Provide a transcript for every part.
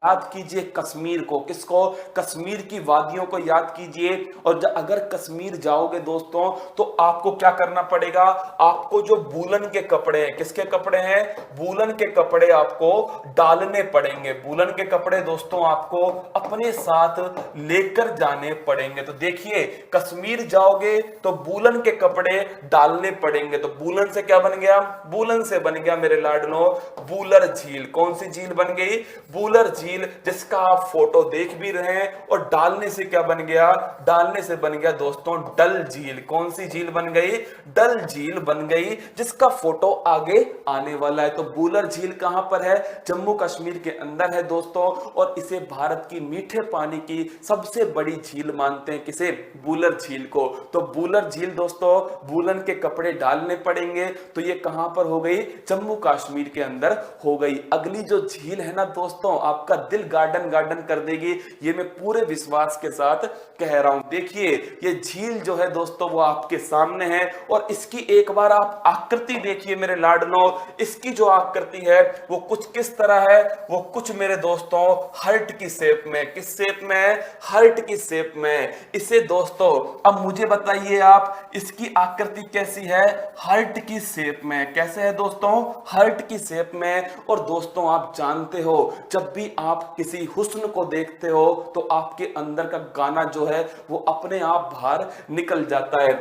याद कीजिए कश्मीर को। किसको? कश्मीर की वादियों को याद कीजिए। और अगर कश्मीर जाओगे दोस्तों तो आपको क्या करना पड़ेगा? आपको जो वूलन के कपड़े हैं, किसके कपड़े हैं? वूलन के कपड़े आपको डालने पड़ेंगे। वूलन के कपड़े दोस्तों आपको अपने साथ लेकर जाने पड़ेंगे। तो देखिए, कश्मीर जाओगे तो वूलन के कपड़े डालने पड़ेंगे। तो वूलन से क्या बन गया? वूलन से बन गया मेरे लाडलो वूलर झील। कौन सी झील बन गई? वूलर झील, जिसका आप फोटो देख भी रहे हैं। और डालने से क्या बन गया? डालने से बन गया दोस्तों डल झील। कौन सी झील बन गई? डल झील बन गई, जिसका फोटो आगे आने वाला है। तो वूलर झील कहां पर है? जम्मू कश्मीर के अंदर है दोस्तों। और इसे भारत की मीठे पानी की सबसे बड़ी झील मानते हैं। किसे? वूलर झील को। तो वूलर झील दोस्तों, वूलन के कपड़े डालने पड़ेंगे। तो ये कहां पर हो गई? जम्मू कश्मीर के अंदर हो गई। अगली जो झील है ना दोस्तों, आपका दिल गार्डन गार्डन कर देगी, ये मैं पूरे विश्वास के साथ कह रहा हूं। देखिए, ये झील जो है दोस्तों वो आपके सामने है। और इसकी एक बार आप आकृति देखिए मेरे लाडलो। इसकी जो आकृति है वो कुछ किस तरह है? वो कुछ मेरे दोस्तों हार्ट की शेप में। किस शेप में? हार्ट की शेप में। इसे दोस्तों अब मुझे बताइए आप, इसकी आकृति कैसी है? हार्ट की शेप में। कैसे है दोस्तों? हार्ट की शेप में। और दोस्तों आप जानते हो, जब भी आप किसी हुस्न को देखते हो तो आपके अंदर का गाना जो है वो अपने आप बाहर निकल जाता है।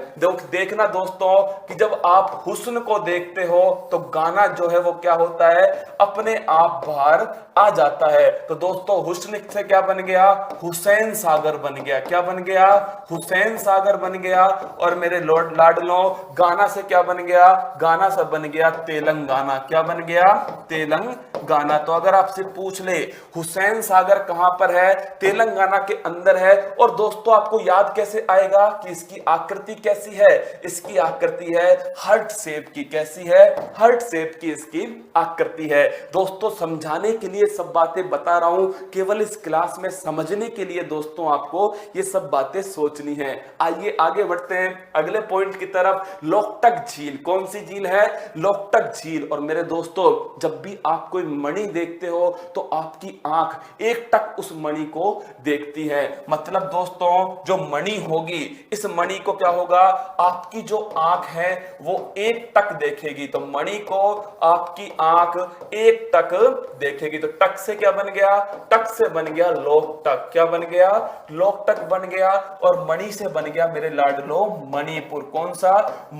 देखना दोस्तों कि जब आप हुस्न को देखते हो तो गाना जो है वो क्या होता है? अपने आप बाहर आ जाता है। तो दोस्तों हुस्न से क्या बन गया? हुसैन सागर बन गया। क्या बन गया? हुसैन सागर बन गया। और मेरे लाडलो गाना से क्या बन गया? गाना से बन गया तेलंगाना। क्या बन गया? तेलंगाना। तो अगर आपसे पूछ ले हुसैन सागर कहां पर है? तेलंगाना के अंदर है। और दोस्तों आपको याद कैसे आएगा कि इसकी आकृति कैसी है? इसकी आकृति है हार्ट शेप की। कैसी है? हार्ट शेप की इसकी आकृति है। दोस्तों समझाने के लिए सब बातें बता रहा हूं, केवल इस क्लास में समझने के लिए दोस्तों आपको ये सब बातें सोचनी है। आइए आगे बढ़ते हैं अगले पॉइंट की तरफ। लोकटक झील। कौन सी झील है? लोकटक झील। और मेरे दोस्तों जब भी आप कोई मणि देखते हो तो आपकी आंख एक टक उस मणि को देखती है। मतलब दोस्तों जो मणि होगी, इस मणि को क्या होगा? आपकी जो आंख है वो एक टक देखेगी। तो मणि को आपकी आंख एक टक देखेगी। तो टक से क्या बन गया? टक से बन गया लोकटक। क्या बन गया? लोकटक बन गया। और मणि से बन गया मेरे लाडलो मणिपुर। कौन सा?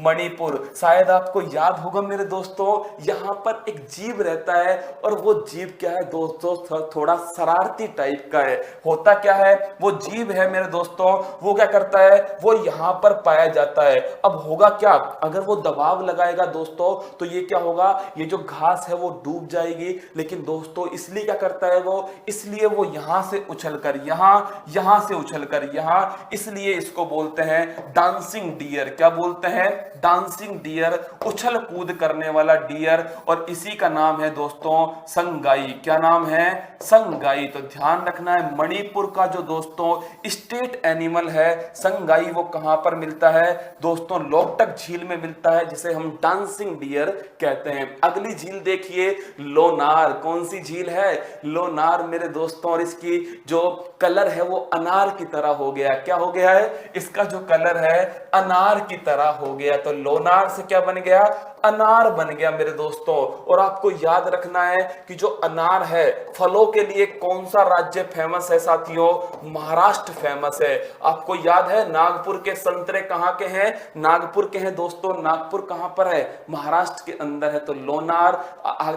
मणिपुर। शायद आपको याद होगा मेरे दोस्तों, यहां पर एक जीव रहता है। और वो जीव क्या है दोस्तों? थोड़ा शरारती टाइप का है। होता क्या है? वो जीव है मेरे दोस्तों, वो क्या करता है? वो यहां पर पाया जाता है। अब होगा क्या? अगर वो दबाव लगाएगा दोस्तों तो ये क्या होगा? ये जो घास है वो डूब जाएगी। लेकिन दोस्तों इसलिए क्या करता है वो? इसलिए वो यहां से उछलकर यहां से उछलकर यहां, इसलिए इसको बोलते हैं डांसिंग डियर। क्या बोलते हैं? डांसिंग डियर, उछल कूद करने वाला डियर। और इसी का नाम है दोस्तों संगाई। क्या नाम है? संगाई। तो ध्यान रखना है, मणिपुर का जो दोस्तों स्टेट एनिमल है संगाई, वो कहां पर मिलता है दोस्तों? लोकटक झील में मिलता है, जिसे हम डांसिंग डियर कहते हैं। अगली झील देखिए, लोनार। कौन सी झील है? लोनार मेरे दोस्तों। और इसकी जो कलर है वो अनार की तरह हो गया। क्या हो गया है? इसका जो कलर है अनार की तरह हो गया। तो लोनार से क्या बन गया? अनार बन गया मेरे दोस्तों। और आपको याद रखना है कि जो अनार है, फलों के लिए कौन सा राज्य फेमस है साथियों? महाराष्ट्र फेमस है। आपको याद है नागपुर के संतरे कहां के हैं? नागपुर के हैं दोस्तों। नागपुर कहां पर है? महाराष्ट्र के अंदर है। तो लोनार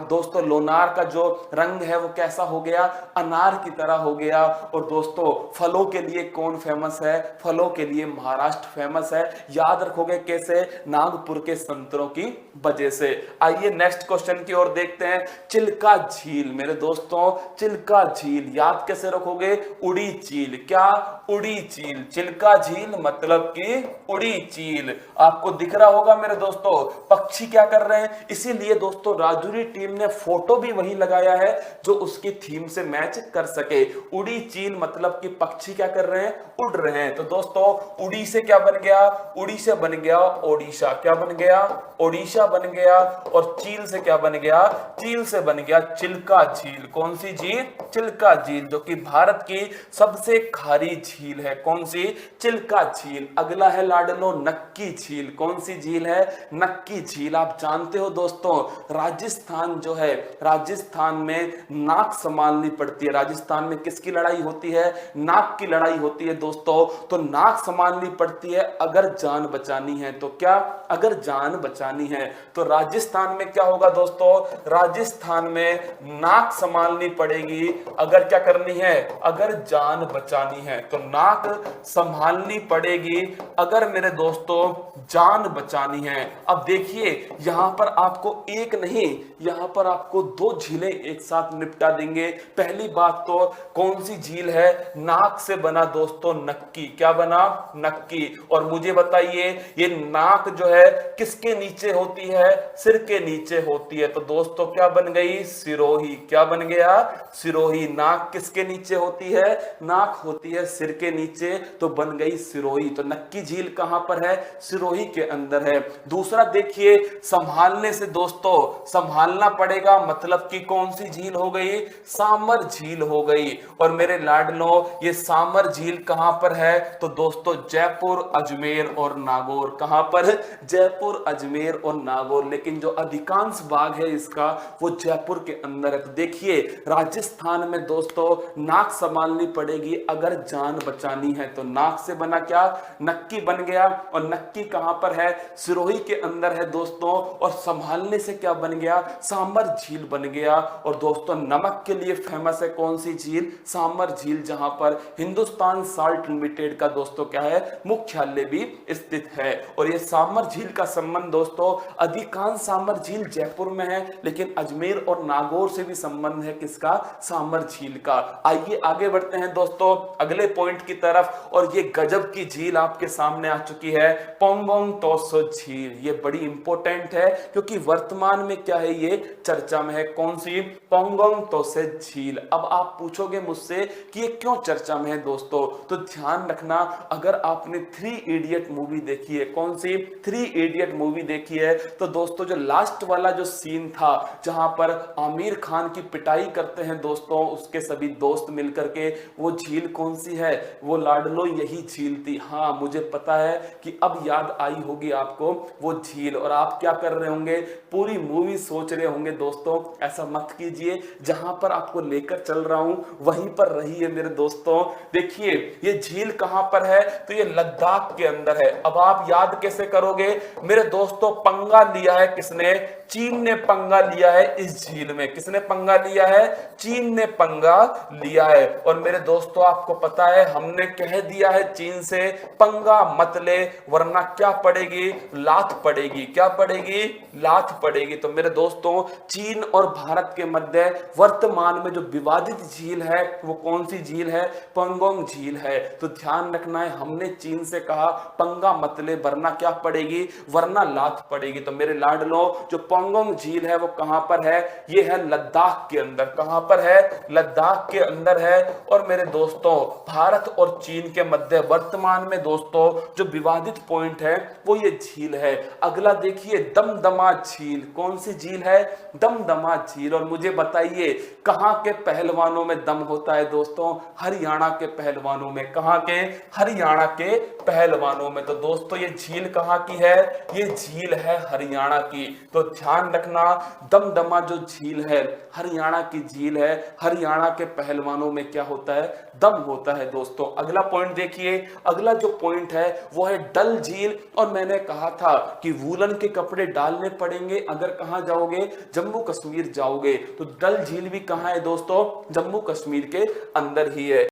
दोस्तों, लोनार का जो रंग है वो कैसा हो गया? अनार की तरह हो गया। और दोस्तों फलों के लिए कौन फेमस है? फलों के लिए महाराष्ट्र फेमस है। याद रखोगे कैसे? नागपुर के संतरों की वजह से। आइए नेक्स्ट क्वेश्चन की ओर देखते हैं। चिल्का झील मेरे दोस्तों, चिल्का झील याद कैसे रखोगे? उड़ी चील। क्या? उड़ी चील। चिल्का झील मतलब कि उड़ी चील। आपको दिख रहा होगा मेरे दोस्तों पक्षी क्या कर रहे हैं। इसीलिए दोस्तों राजौरी टीम ने फोटो भी वही लगाया है जो उसकी थीम से मैच कर सके। उड़ी चील मतलब कि पक्षी क्या कर रहे हैं? उड़ रहे हैं। तो दोस्तों उड़ी से क्या बन गया? उड़ी से बन गया ओडिशा। क्या बन गया? ओडिशा ओडिशा बन गया, और चील से क्या बन गया, चील से बन गया चिल्का झील। कौन सी झील, चिल्का झील, जो कि भारत की सबसे खारी झील है। कौन सी, चिल्का झील। अगला है लाडलो नक्की झील। कौन सी झील है, नक्की झील। आप जानते हो दोस्तों, राजस्थान जो है, राजस्थान में नाक संभालनी पड़ती है। राजस्थान में किसकी लड़ाई होती है, नाक की लड़ाई होती है दोस्तों। तो नाक संभालनी पड़ती है अगर जान बचानी है। तो क्या, अगर जान बचानी है तो राजस्थान में क्या होगा दोस्तों, राजस्थान में नाक संभालनी पड़ेगी अगर क्या करनी है, अगर जान बचानी है। तो नाक संभालनी पड़ेगी अगर मेरे दोस्तों जान बचानी है। अब देखिए यहां पर आपको एक नहीं, यहां पर आपको दो झीलें एक साथ निपटा देंगे। पहली बात तो कौन सी झील है, नाक से बना दोस्तों नक्की। क्या बना, नक्की। और मुझे बताइए ये नाक जो है किसके नीचे होती है, सिर के नीचे होती है। तो दोस्तों क्या बन गई, सिरोही। क्या बन गया, सिरोही। नाक किसके नीचे होती है, नाक होती है सिर के नीचे, तो बन गई सिरोही। तो नक्की झील कहां पर है, सिरोही के अंदर है। दूसरा देखिए, संभालने से दोस्तों, संभालना पड़ेगा मतलब कि कौन सी झील हो गई, सामर झील हो गई। और मेरे लाडलो ये सामर झील कहां पर है, तो दोस्तों जयपुर, अजमेर और नागौर। कहां पर, जयपुर, अजमेर और नागौर। लेकिन जो अधिकांश भाग है इसका वो जयपुर के अंदर है। तो देखिए राजस्थान में दोस्तों नाक संभालनी पड़ेगी अगर जान बचानी है। तो नाक से बना क्या, नक्की बन गया। और नक्की कहां पर है, सिरोही के अंदर है दोस्तों। और संभालने से क्या बन गया, सामर झील बन गया। और दोस्तों नमक के लिए फेमस है कौन सी झील, सामर झील, जहां पर हिंदुस्तान साल्ट लिमिटेड का दोस्तों क्या है, मुख्यालय भी स्थित है। और ये सामर झील का संबंध दोस्तों, अधिकांश सामर झील जयपुर में है, लेकिन अजमेर और नागौर से भी संबंध है किसका, सामर झील का। आइए आगे बढ़ते हैं दोस्तों अगले पॉइंट की तरफ। और ये गजब की झील आपके सामने आ चुकी है, पोंगोंग तोसो झील। ये बड़ी इंपॉर्टेंट है क्योंकि वर्तमान में क्या है, ये चर्चा में है। कौन सी, पोंगोंग तोसे झील। अब आप पूछोगे मुझसे कि ये क्यों चर्चा में है दोस्तों, तो ध्यान रखना, अगर आपने 3 इडियट मूवी देखी है, कौन सी, 3 इडियट मूवी देखी है, तो दोस्तों जो लास्ट वाला जो सीन था जहां पर आमिर खान की पिटाई करते हैं दोस्तों उसके सभी दोस्त मिलकर के, वो झील कौन सी है, वो लाडलो यही झील थी। हाँ मुझे पता है कि अब याद आई होगी आपको वो झील। और आप क्या कर रहे होंगे, पूरी मूवी सोच रहे होंगे दोस्तों। ऐसा मत कीजिए, जहां पर आपको लेकर चल रहा हूं वहीं पर रहिए मेरे दोस्तों। देखिए ये झील कहां पर है, तो ये लद्दाख के अंदर है। अब आप याद कैसे करोगे मेरे दोस्तों, पंगा लिया है किसने, चीन ने पंगा लिया है इस झील में। किसने पंगा लिया है, चीन ने पंगा लिया है। और मेरे दोस्तों आपको पता है हमने कह दिया है चीन से पंगा मत ले, वरना क्या पड़ेगी, लात पड़ेगी। क्या पड़ेगी, लात पड़ेगी। तो मेरे दोस्तों चीन और भारत के मध्य वर्तमान में जो विवादित झील है वो कौन सी झील है, पोंगोंग झील है। तो ध्यान रखना है, हमने चीन से कहा पंगा मत ले वरना क्या पड़ेगी, वरना लात पड़ेगी। तो मेरे लाडलो जो पोंगोंग झील है वो कहां पर है, ये है लद्दाख के अंदर। कहां पर है, लद्दाख के अंदर है। और मेरे दोस्तों भारत और चीन के मध्य वर्तमान में दोस्तों जो विवादित पॉइंट है वो ये झील है। अगला देखिए दमदमा झील। कौन सी झील है, दमदमा झील। और मुझे बताइए कहां के पहलवानों में दम होता है दोस्तों, हरियाणा के पहलवानों में। कहां के, हरियाणा के पहलवानों में। तो दोस्तों ये झील कहां की है, ये झील है हरियाणा की। तो ध्यान रखना दमदमा जो झील है हरियाणा की झील है, हरियाणा के पहलवानों में क्या होता है, दम होता है दोस्तों। अगला पॉइंट देखिए, अगला जो पॉइंट है वो है डल झील। और मैंने कहा था कि वूलन के कपड़े डालने पड़ेंगे अगर कहां जाओगे, जम्मू कश्मीर जाओगे। तो डल झील भी कहां है दोस्तों, जम्मू कश्मीर के अंदर ही है।